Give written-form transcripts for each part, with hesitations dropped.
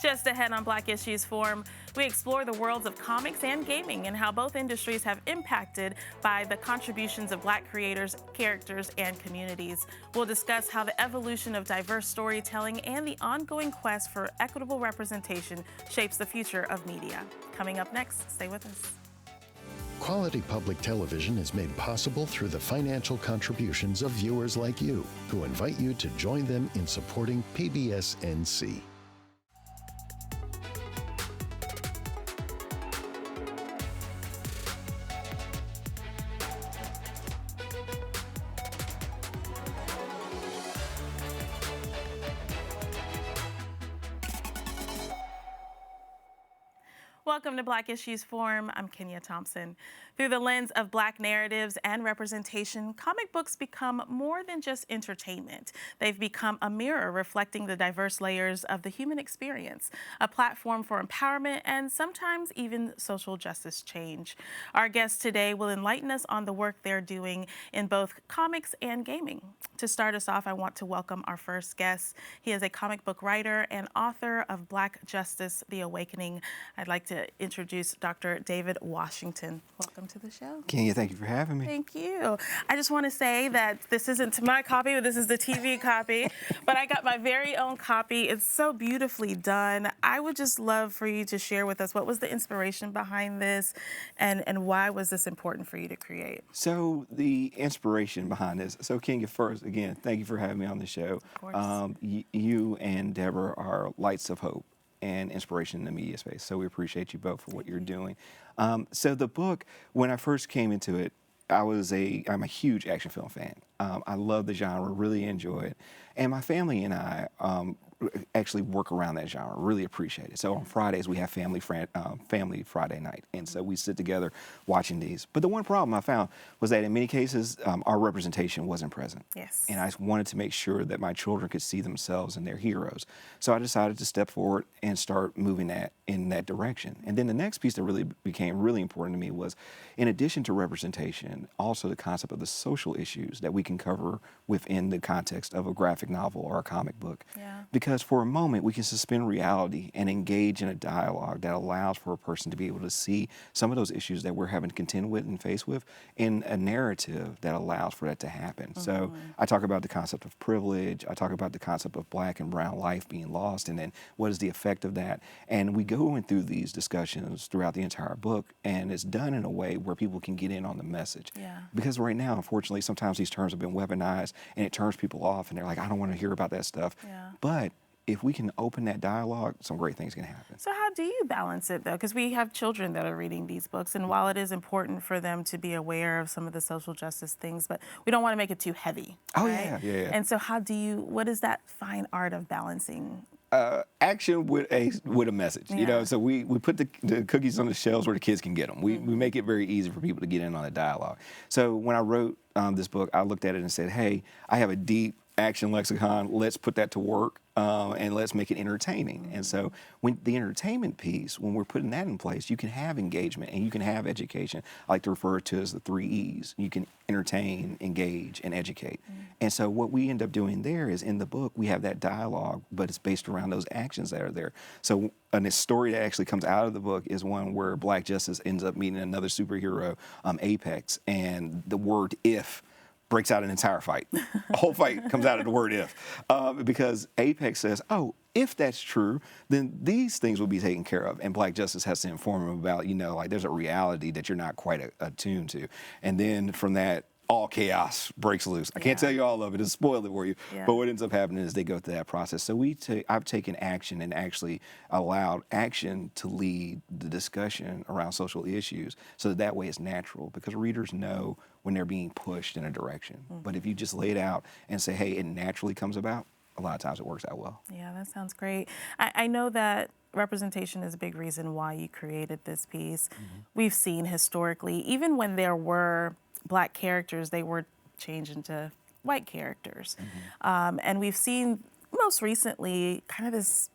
Just ahead on Black Issues Forum, we explore the worlds of comics and gaming and how both industries have impacted by the contributions of Black creators, characters, and communities. We'll discuss how the evolution of diverse storytelling and the ongoing quest for equitable representation shapes the future of media. Coming up next, stay with us. Quality public television is made possible through the financial contributions of viewers like you, who invite you to join them in supporting PBS NC. Welcome to Black Issues Forum. I'm Kenia Thompson. Through the lens of Black narratives and representation, comic books become more than just entertainment. They've become a mirror reflecting the diverse layers of the human experience, a platform for empowerment and sometimes even social justice change. Our guest today will enlighten us on the work they're doing in both comics and gaming. To start us off, I want to welcome our first guest. He is a comic book writer and author of Black Justice: The Awakening. I'd like to introduce Dr. David Washington. Welcome to the show. Kenia, thank you for having me. Thank you. I just want to say that this isn't my copy, but this is the TV copy. But I got my very own copy. It's so beautifully done. I would just love for you to share with us what was the inspiration behind this and why was this important for you to create? So the inspiration behind this. So Kenia, first, again, thank you for having me on the show. Of course. You and Deborah are lights of hope and inspiration in the media space. So we appreciate you both for what you're doing. So the book, when I first came into it, I'm a huge action film fan. I love the genre, really enjoy it. And my family and I actually work around that genre, really appreciate it. So on Fridays, we have family Friday night. And so we sit together watching these. But the one problem I found was that in many cases, our representation wasn't present. Yes. And I wanted to make sure that my children could see themselves in their heroes. So I decided to step forward and start moving that in that direction. And then the next piece that really became really important to me was, in addition to representation, also the concept of the social issues that we can cover within the context of a graphic novel or a comic book. Yeah. Because for a moment, we can suspend reality and engage in a dialogue that allows for a person to be able to see some of those issues that we're having to contend with and face with in a narrative that allows for that to happen. Mm-hmm. So I talk about the concept of privilege. I talk about the concept of Black and brown life being lost, and then what is the effect of that. And we go in through these discussions throughout the entire book, and it's done in a way where people can get in on the message. Yeah. Because right now, unfortunately, sometimes these terms have been weaponized, and it turns people off, and they're like, I don't want to hear about that stuff. Yeah. But if we can open that dialogue, some great things can happen. So how do you balance it, though? Because we have children that are reading these books, and while it is important for them to be aware of some of the social justice things, but we don't want to make it too heavy. Oh, right? yeah. And so what is that fine art of balancing? Action with a message, Yeah. you know. So we put the cookies on the shelves where the kids can get them. We make it very easy for people to get in on the dialogue. So when I wrote this book, I looked at it and said, hey, I have a deep action lexicon. Let's put that to work and let's make it entertaining. And so when the entertainment piece, when we're putting that in place, you can have engagement and you can have education. I like to refer to as the 3 E's. You can entertain, engage, and educate. And so what we end up doing there is in the book, we have that dialogue, but it's based around those actions that are there. So a story that actually comes out of the book is one where Black Justice ends up meeting another superhero, Apex, and the word "if" breaks out an entire fight. A whole fight comes out of the word "if," because Apex says, oh, if that's true, then these things will be taken care of. And Black Justice has to inform him about, like there's a reality that you're not quite attuned to. And then from that, all chaos breaks loose. I can't tell you all of it, it's spoiled it for you. Yeah. But what ends up happening is they go through that process. So I've taken action and actually allowed action to lead the discussion around social issues so that way it's natural, because readers know when they're being pushed in a direction. Mm-hmm. But if you just lay it out and say, hey, it naturally comes about, a lot of times it works out well. Yeah, that sounds great. I know that representation is a big reason why you created this piece. Mm-hmm. We've seen historically, even when there were Black characters, they were changed into white characters. Mm-hmm. And we've seen most recently kind of this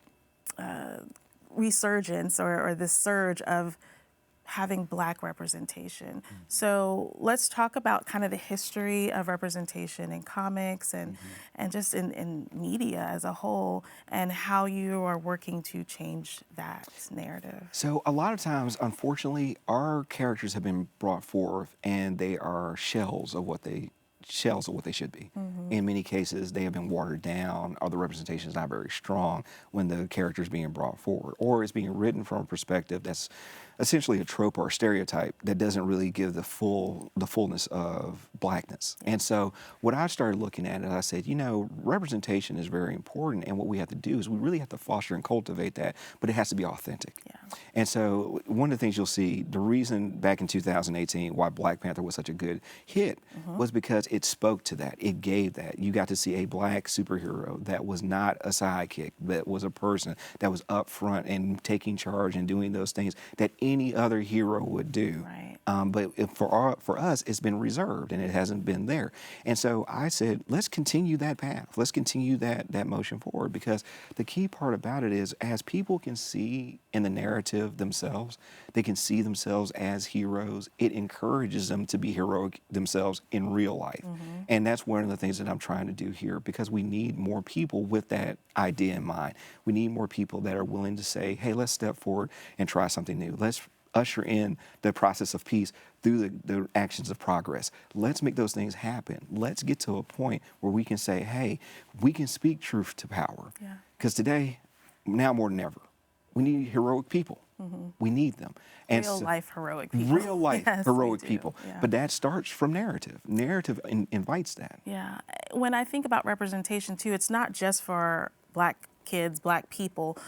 resurgence or this surge of having Black representation. So let's talk about kind of the history of representation in comics and just in media as a whole, and how you are working to change that narrative. So a lot of times, unfortunately, our characters have been brought forth and they are shells of what they should be. In many cases, they have been watered down, or the representation is not very strong when the character is being brought forward, or it's being written from a perspective that's essentially a trope or a stereotype that doesn't really give the fullness of Blackness. And so what I started looking at is I said, you know, representation is very important, and what we have to do is we really have to foster and cultivate that, but it has to be authentic. And so one of the things you'll see, the reason back in 2018 why Black Panther was such a good hit was because it spoke to that. It gave that. You got to see a Black superhero that was not a sidekick, that was a person that was up front and taking charge and doing those things that any other hero would do. But for us, it's been reserved and it hasn't been there. And so I said, let's continue that path. Let's continue that motion forward, because the key part about it is, as people can see in the narrative themselves, they can see themselves as heroes. It encourages them to be heroic themselves in real life. And that's one of the things that I'm trying to do here, because we need more people with that idea in mind. We need more people that are willing to say, hey, let's step forward and try something new. Let's usher in the process of peace through the actions of progress. Let's make those things happen. Let's get to a point where we can say, hey, we can speak truth to power. Because today, now more than ever, we need heroic people. We need them. And real life heroic people. Real life heroic people. Yeah. But that starts from narrative. Narrative invites that. Yeah. When I think about representation too, it's not just for Black kids, Black people.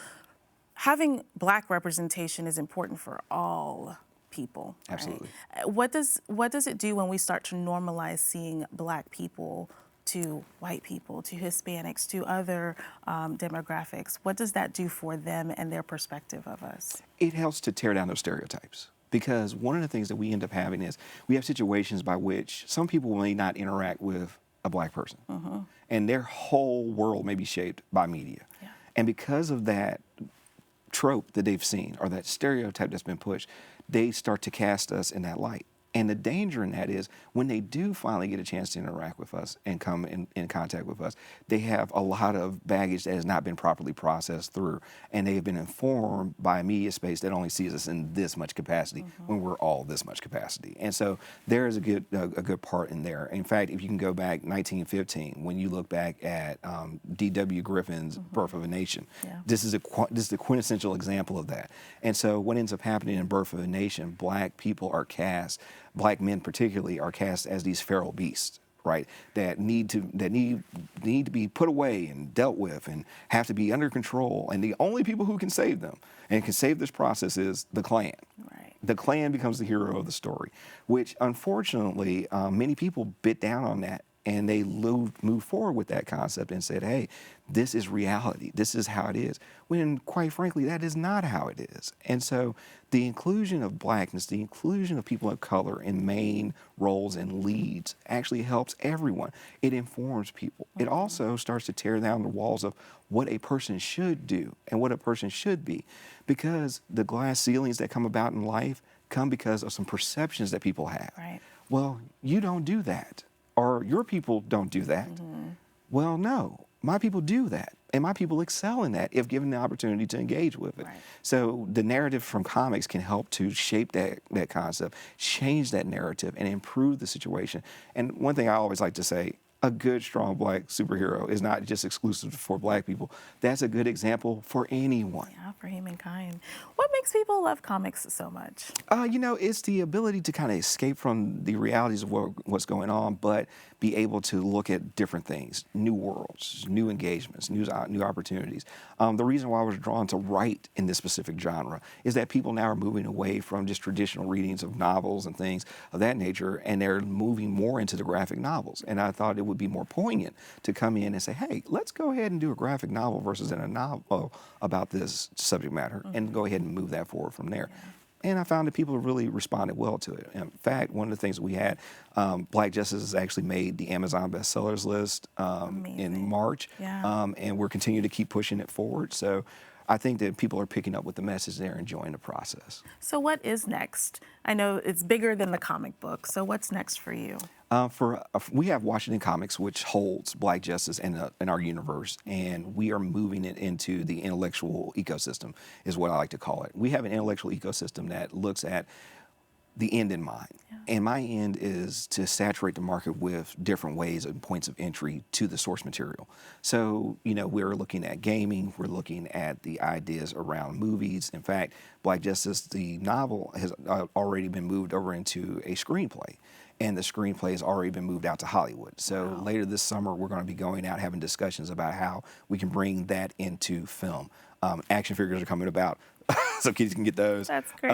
Having Black representation is important for all people. Absolutely. Right? What does it do when we start to normalize seeing Black people to white people, to Hispanics, to other demographics? What does that do for them and their perspective of us? It helps to tear down those stereotypes, because one of the things that we end up having is we have situations by which some people may not interact with a Black person, and their whole world may be shaped by media. And because of that trope that they've seen, or that stereotype that's been pushed, they start to cast us in that light. And the danger in that is, when they do finally get a chance to interact with us and come in contact with us, they have a lot of baggage that has not been properly processed through. And they have been informed by a media space that only sees us in this much capacity when we're all this much capacity. And so there is a good part in there. In fact, if you can go back 1915, when you look back at D.W. Griffin's Birth of a Nation, this is the quintessential example of that. And so what ends up happening in Birth of a Nation, Black people are cast, Black men particularly, are cast as these feral beasts, right? That need to be put away and dealt with and have to be under control. And the only people who can save them and can save this process is the Klan. The Klan becomes the hero of the story, which unfortunately many people bit down on that, and they moved forward with that concept and said, hey, this is reality. This is how it is. When, quite frankly, that is not how it is. And so the inclusion of Blackness, the inclusion of people of color in main roles and leads actually helps everyone. It informs people. It also starts to tear down the walls of what a person should do and what a person should be, because the glass ceilings that come about in life come because of some perceptions that people have. Well, you don't do that, or your people don't do that. Well, no, my people do that, and my people excel in that if given the opportunity to engage with it. So the narrative from comics can help to shape that concept, change that narrative, and improve the situation. And one thing I always like to say, a good, strong Black superhero is not just exclusive for Black people. That's a good example for anyone. Yeah, for humankind. What makes people love comics so much? You know, it's the ability to kind of escape from the realities of what's going on, but be able to look at different things, new worlds, new engagements, new opportunities. The reason why I was drawn to write in this specific genre is that people now are moving away from just traditional readings of novels and things of that nature, and they're moving more into the graphic novels. And I thought it would be more poignant to come in and say, hey, let's go ahead and do a graphic novel versus a novel about this subject matter, and go ahead and move that forward from there. And I found that people really responded well to it. In fact, one of the things that we had, Black Justice has actually made the Amazon bestsellers list in March, and we're continuing to keep pushing it forward. So I think that people are picking up with the message. They're enjoying the process. So what is next? I know it's bigger than the comic book. So what's next for you? We have Washington Comix, which holds Black justice in our universe, and we are moving it into the intellectual ecosystem, is what I like to call it. We have an intellectual ecosystem that looks at the end in mind. Yeah. And my end is to saturate the market with different ways and points of entry to the source material. So, we're looking at gaming, we're looking at the ideas around movies. In fact, Black Justice, the novel, has already been moved over into a screenplay. And the screenplay has already been moved out to Hollywood. So later this summer, we're going to be going out having discussions about how we can bring that into film. Action figures are coming about, so kids can get those. That's great.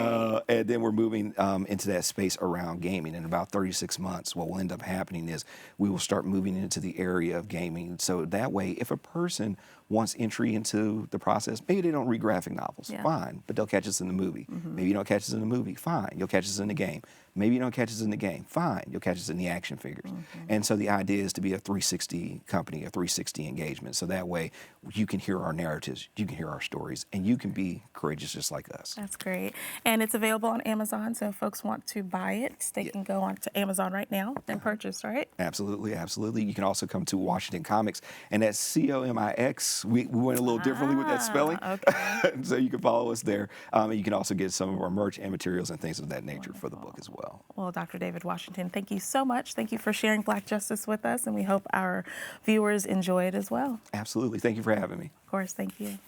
And then we're moving into that space around gaming. In about 36 months, what will end up happening is we will start moving into the area of gaming. So that way, if a person wants entry into the process, maybe they don't read graphic novels, fine, but they'll catch us in the movie. Maybe you don't catch us in the movie, fine, you'll catch us in the game. Maybe you don't catch us in the game, fine, you'll catch us in the action figures. And so the idea is to be a 360 company, a 360 engagement. So that way you can hear our narratives, you can hear our stories, and you can be courageous just like us. That's great. And it's available on Amazon, so if folks want to buy it, they can go on to Amazon right now and purchase, right? Absolutely, absolutely. You can also come to Washington Comix, and that's Comix. We went a little differently with that spelling. Okay. So you can follow us there. And you can also get some of our merch and materials and things of that nature for the book as well. Well, Dr. David Washington, thank you so much. Thank you for sharing Black Justice with us, and we hope our viewers enjoy it as well. Absolutely. Thank you for having me. Of course, thank you.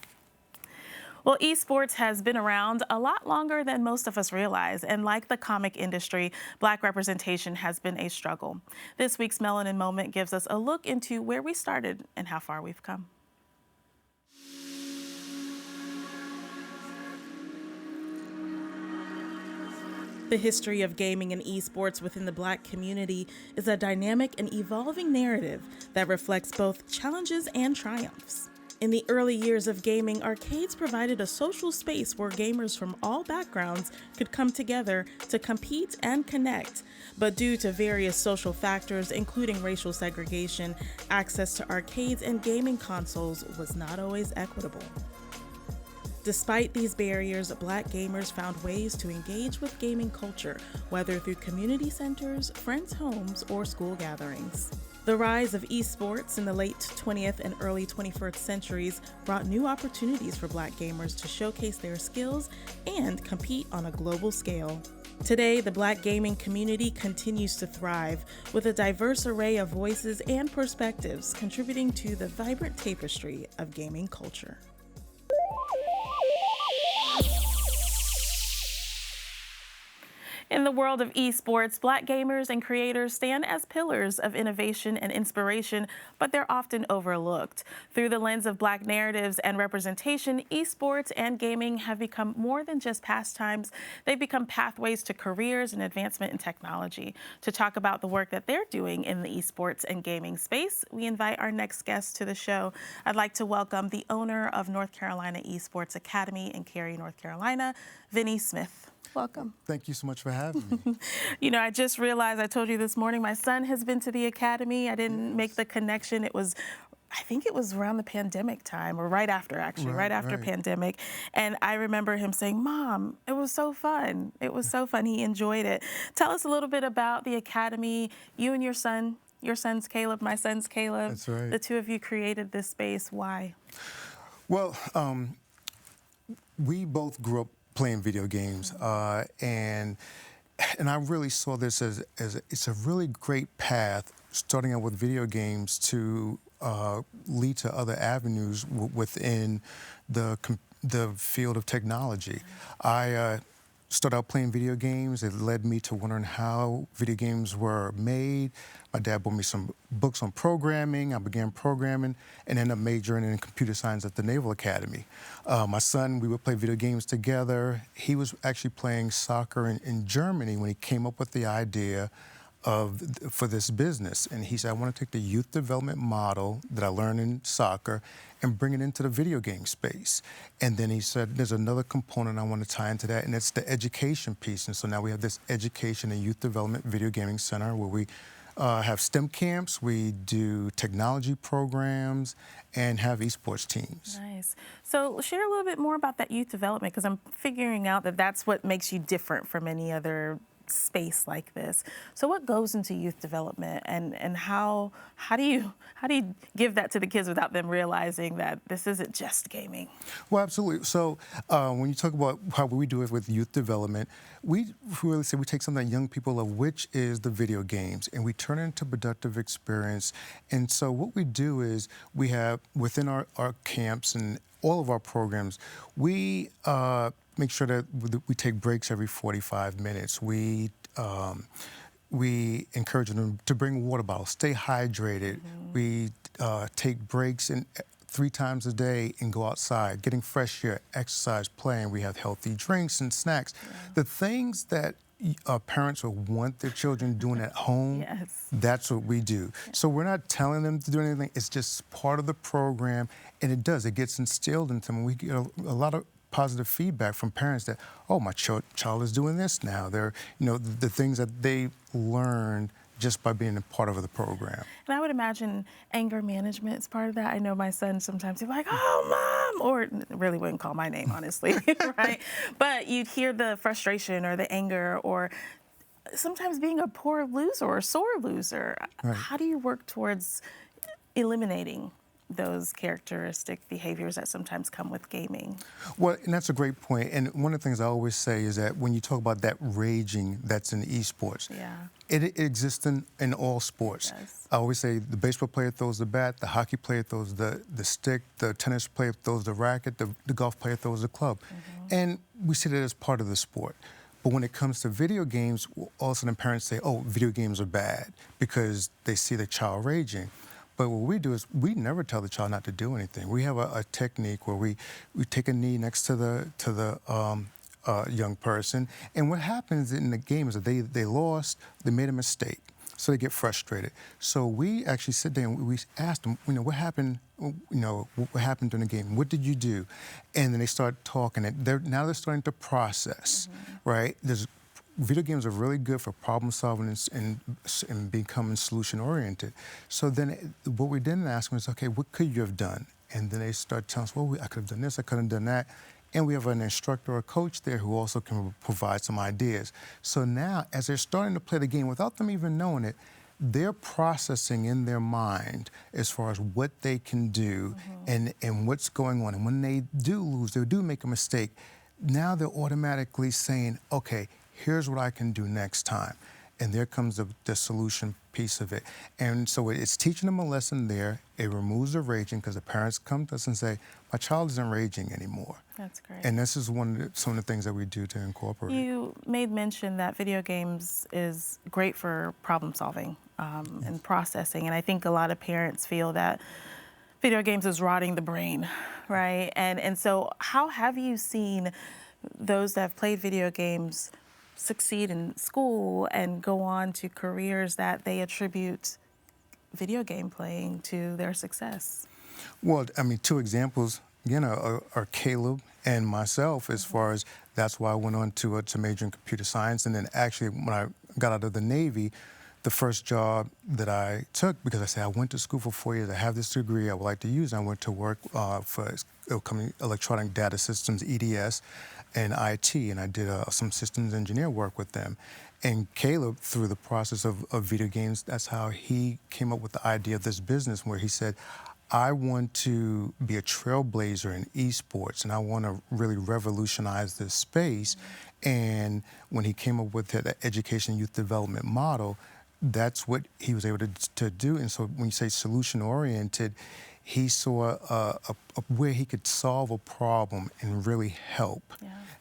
Well, esports has been around a lot longer than most of us realize, and like the comic industry, Black representation has been a struggle. This week's Melanin Moment gives us a look into where we started and how far we've come. The history of gaming and esports within the Black community is a dynamic and evolving narrative that reflects both challenges and triumphs. In the early years of gaming, arcades provided a social space where gamers from all backgrounds could come together to compete and connect. But due to various social factors, including racial segregation, access to arcades and gaming consoles was not always equitable. Despite these barriers, Black gamers found ways to engage with gaming culture, whether through community centers, friends' homes, or school gatherings. The rise of esports in the late 20th and early 21st centuries brought new opportunities for Black gamers to showcase their skills and compete on a global scale. Today, the Black gaming community continues to thrive with a diverse array of voices and perspectives, contributing to the vibrant tapestry of gaming culture. In the world of esports, Black gamers and creators stand as pillars of innovation and inspiration, but they're often overlooked. Through the lens of Black narratives and representation, esports and gaming have become more than just pastimes. They've become pathways to careers and advancement in technology. To talk about the work that they're doing in the esports and gaming space, we invite our next guest to the show. I'd like to welcome the owner of North Carolina Esports Academy in Cary, North Carolina, Vinny Smith. Welcome. Thank you so much for having me. You know, I just realized, I told you this morning, my son has been to the academy. I didn't make the connection. I think it was around the pandemic time, or right after, actually, right after pandemic. And I remember him saying, Mom, it was so fun. It was so fun. He enjoyed it. Tell us a little bit about the academy. You and your son's Caleb, my son's Caleb. That's right. The two of you created this space. Why? Well, we both grew up playing video games, and I really saw this as it's a really great path, starting out with video games to lead to other avenues within the field of technology. I started out playing video games. It led me to wondering how video games were made. My dad bought me some books on programming. I began programming and ended up majoring in computer science at the Naval Academy. My son, we would play video games together. He was actually playing soccer in Germany when he came up with the idea for this business. And he said, I want to take the youth development model that I learned in soccer and bring it into the video game space. And then he said, there's another component I want to tie into that, and it's the education piece. And so now we have this education and youth development video gaming center where we have STEM camps, we do technology programs, and have esports teams. Nice. So share a little bit more about that youth development, because I'm figuring out that that's what makes you different from any other space like this. So what goes into youth development, and how do you give that to the kids without them realizing that this isn't just gaming? Well, absolutely. So when you talk about how we do it with youth development, we really say we take something that young people love, which is the video games, and we turn it into productive experience. And so what we do is we have within our camps and all of our programs, we make sure that we take breaks every 45 minutes. We encourage them to bring water bottles, stay hydrated. We take breaks 3 times a day and go outside, getting fresh air, exercise, playing. We have healthy drinks and snacks. The things that parents would want their children doing at home, that's what we do. So we're not telling them to do anything. It's just part of the program, and it gets instilled into them. We get a lot of positive feedback from parents that, oh, my child is doing this now. They're, the things that they learned just by being a part of the program. And I would imagine anger management is part of that. I know my son sometimes he's like, oh, Mom, or really wouldn't call my name, honestly, right? But you'd hear the frustration or the anger, or sometimes being a poor loser or sore loser. Right. How do you work towards eliminating those characteristic behaviors that sometimes come with gaming? Well, and that's a great point. And one of the things I always say is that when you talk about that raging that's in esports, it exists in all sports. I always say the baseball player throws the bat, the hockey player throws the stick, the tennis player throws the racket, the golf player throws the club. And we see that as part of the sport. But when it comes to video games, all of a sudden parents say, oh, video games are bad because they see the child raging. But what we do is we never tell the child not to do anything. We have a technique where we take a knee next to the young person, and what happens in the game is that they lost, they made a mistake, so they get frustrated. So we actually sit there and we ask them, what happened? What happened during the game? What did you do? And then they start talking. Now they're starting to process, right? Video games are really good for problem solving and becoming solution oriented. So then what we didn't ask them is, okay, what could you have done? And then they start telling us, well, I could have done this, I could have done that. And we have an instructor or coach there who also can provide some ideas. So now, as they're starting to play the game without them even knowing it, they're processing in their mind as far as what they can do and what's going on. And when they do lose, they do make a mistake, now they're automatically saying, okay, here's what I can do next time. And there comes the solution piece of it. And so it's teaching them a lesson there. It removes the raging because the parents come to us and say, my child isn't raging anymore. That's great. And this is some of the things that we do to incorporate. You made mention that video games is great for problem solving and processing. And I think a lot of parents feel that video games is rotting the brain, right? And so how have you seen those that have played video games succeed in school and go on to careers that they attribute video game playing to their success? Well, I mean, 2 examples, are Caleb and myself, as far as that's why I went on to major in computer science. And then actually, when I got out of the Navy, the first job that I took, because I said I went to school for 4 years, I have this degree I would like to use, I went to work for a company, Electronic Data Systems, EDS, and IT, and I did some systems engineer work with them. And Caleb, through the process of video games, that's how he came up with the idea of this business, where he said, I want to be a trailblazer in esports, and I want to really revolutionize this space. And when he came up with the education youth development model, that's what he was able to do. And so when you say solution-oriented, he saw where he could solve a problem and really help.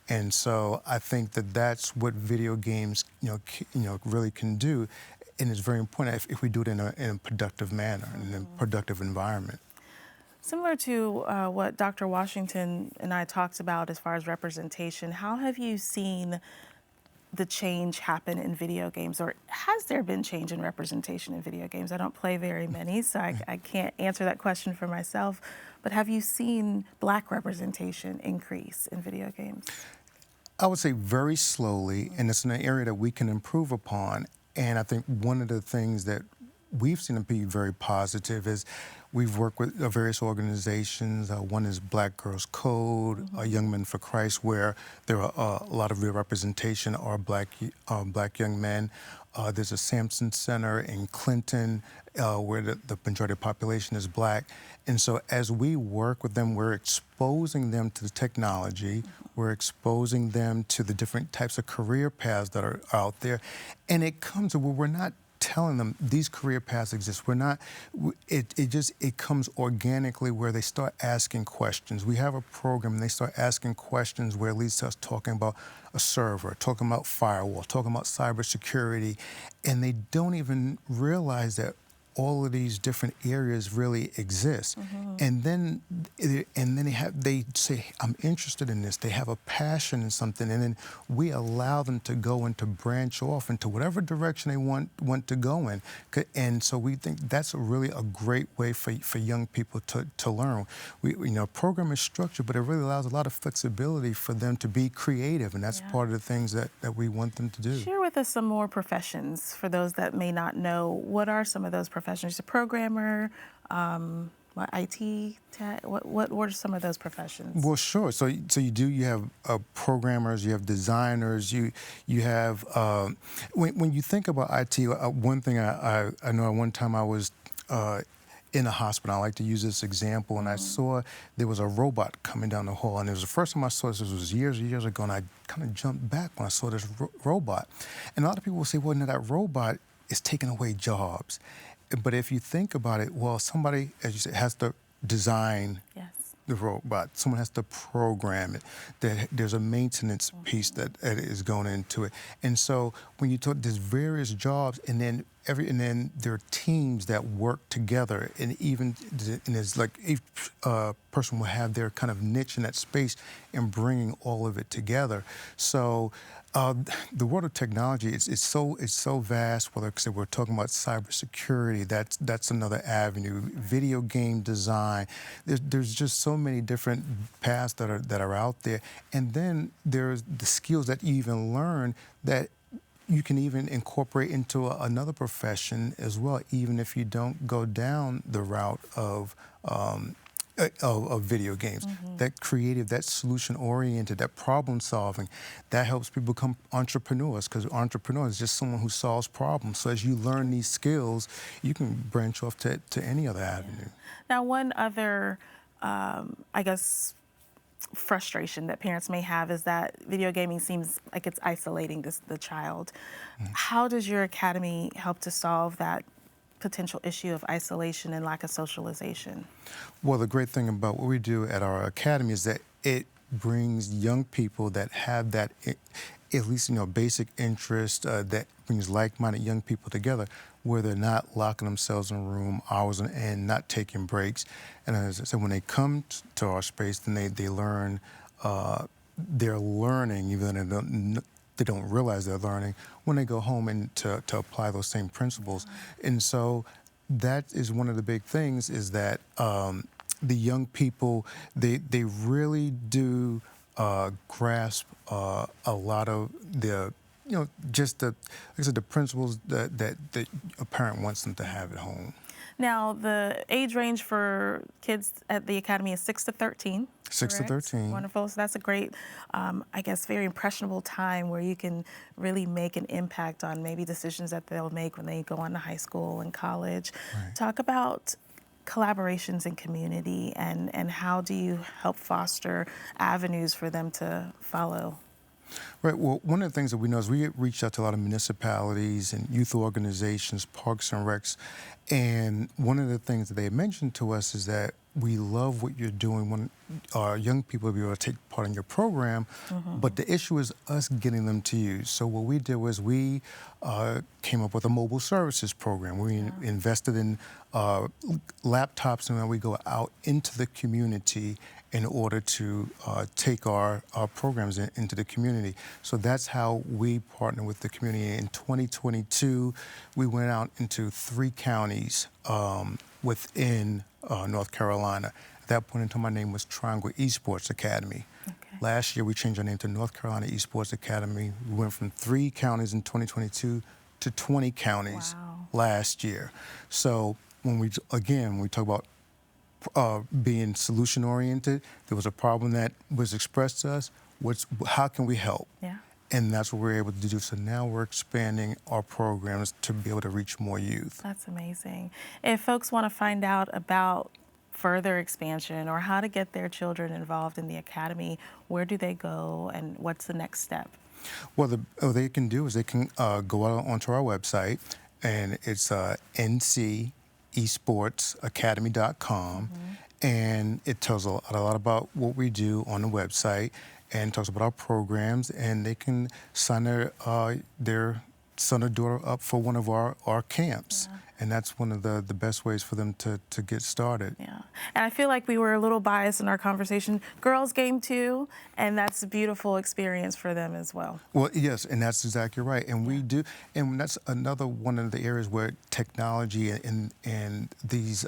And so I think that's what video games, really can do. And it's very important if we do it in a productive manner, in a productive environment. Similar to what Dr. Washington and I talked about as far as representation, how have you seen the change happen in video games, or has there been change in representation in video games? I don't play very many, so I can't answer that question for myself, but have you seen Black representation increase in video games? I would say very slowly, and it's an area that we can improve upon. And I think one of the things that we've seen them be very positive is we've worked with various organizations. One is Black Girls Code, Young Men for Christ, where there are a lot of real representation are black young men. There's a Sampson Center in Clinton where the majority of the population is black. And so as we work with them, we're exposing them to the technology. We're exposing them to the different types of career paths that are out there. And it comes to where we're not telling them these career paths exist. We're not, it comes organically where they start asking questions. We have a program and they start asking questions where it leads to us talking about a server, talking about firewall, talking about cybersecurity, and they don't even realize that all of these different areas really exist. And then they say, I'm interested in this. They have a passion in something, and then we allow them to go and to branch off into whatever direction they want to go in. And so we think that's really a great way for young people to learn. Program is structured, but it really allows a lot of flexibility for them to be creative, and that's part of the things that we want them to do. Share with us some more professions for those that may not know. What are some of those professions? A programmer, IT, what are some of those professions? Well, sure. So you have programmers, you have designers, you have when you think about IT. One thing I know at one time I was in a hospital. I like to use this example, and I saw there was a robot coming down the hall, and it was the first time I saw this. This was years and years ago, and I kind of jumped back when I saw this robot. And a lot of people will say, well, no, that robot is taking away jobs. But if you think about it, well, somebody, as you said, has to design the robot. Someone has to program it. There's a maintenance piece that is going into it. And so when you talk, there's various jobs, and then there are teams that work together, and it's like each person will have their kind of niche in that space and bringing all of it together. So the world of technology it's so vast. Whether we're talking about cybersecurity, that's another avenue. Video game design. There's just so many different paths that are out there, and then there's the skills that you even learn that you can even incorporate into another profession as well, even if you don't go down the route of video games. That creative, that solution-oriented, that problem-solving, that helps people become entrepreneurs, because entrepreneur is just someone who solves problems. So as you learn these skills, you can branch off to any other avenue. Now, one other, frustration that parents may have is that video gaming seems like it's isolating the child. How does your academy help to solve that potential issue of isolation and lack of socialization? Well, the great thing about what we do at our academy is that it brings young people that have that, at least basic interest, that brings like-minded young people together, where they're not locking themselves in a room hours on end, not taking breaks. And as I said, when they come to our space, then they learn. They're learning, even though they don't realize they're learning, when they go home and to apply those same principles. And so that is one of the big things, is that the young people, they really do grasp a lot of the, just the, like I said, the principles that a parent wants them to have at home. Now, the age range for kids at the academy is 6 to 13. 6 to 13. Wonderful. So that's a great, very impressionable time where you can really make an impact on maybe decisions that they'll make when they go on to high school and college. Right. Talk about collaborations in community, and how do you help foster avenues for them to follow? Right. Well, one of the things that we know is we reached out to a lot of municipalities and youth organizations, parks and recs, and one of the things that they mentioned to us is that we love what you're doing when our young people will be able to take part in your program, but the issue is us getting them to you. So what we did was we came up with a mobile services program. We invested in laptops, and then we go out into the community in order to take our programs into the community. So that's how we partner with the community. In 2022, we went out into 3 counties within North Carolina. At that point in time, my name was NC Esports Academy. Okay. Last year, we changed our name to North Carolina Esports Academy. We went from 3 counties in 2022 to 20 counties Wow. last year. So when we talk about being solution oriented, there was a problem that was expressed to us. How can we help? Yeah. And that's what we're able to do. So now we're expanding our programs to be able to reach more youth. That's amazing. If folks want to find out about further expansion or how to get their children involved in the academy, where do they go and what's the next step? Well, what they can do is they can go out onto our website, and it's NC Esports Academy.com, and it tells a lot about what we do on the website, and talks about our programs, and they can sign their son or daughter up for one of our camps. Yeah. And that's one of the best ways for them to get started. Yeah, and I feel like we were a little biased in our conversation. Girls game too, and that's a beautiful experience for them as well. Well, yes, and that's exactly right. And we do, and that's another one of the areas where technology and these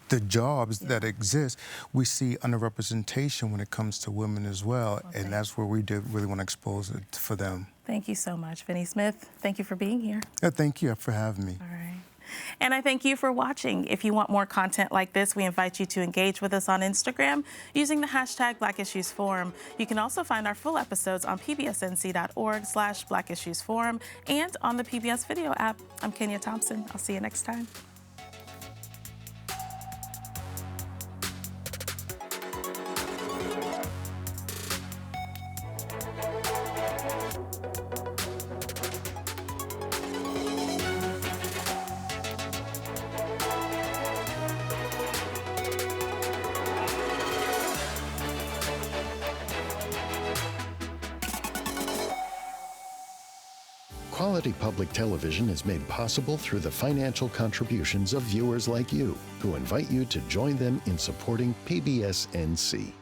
the jobs that exist, we see underrepresentation when it comes to women as well, and that's where we really want to expose it for them. Thank you so much, Vinny Smith. Thank you for being here. Thank you for having me. All right. And I thank you for watching. If you want more content like this, we invite you to engage with us on Instagram using the hashtag Black Issues Forum. You can also find our full episodes on pbsnc.org/Black Issues Forum and on the PBS video app. I'm Kenia Thompson. I'll see you next time. Quality public television is made possible through the financial contributions of viewers like you, who invite you to join them in supporting PBS NC.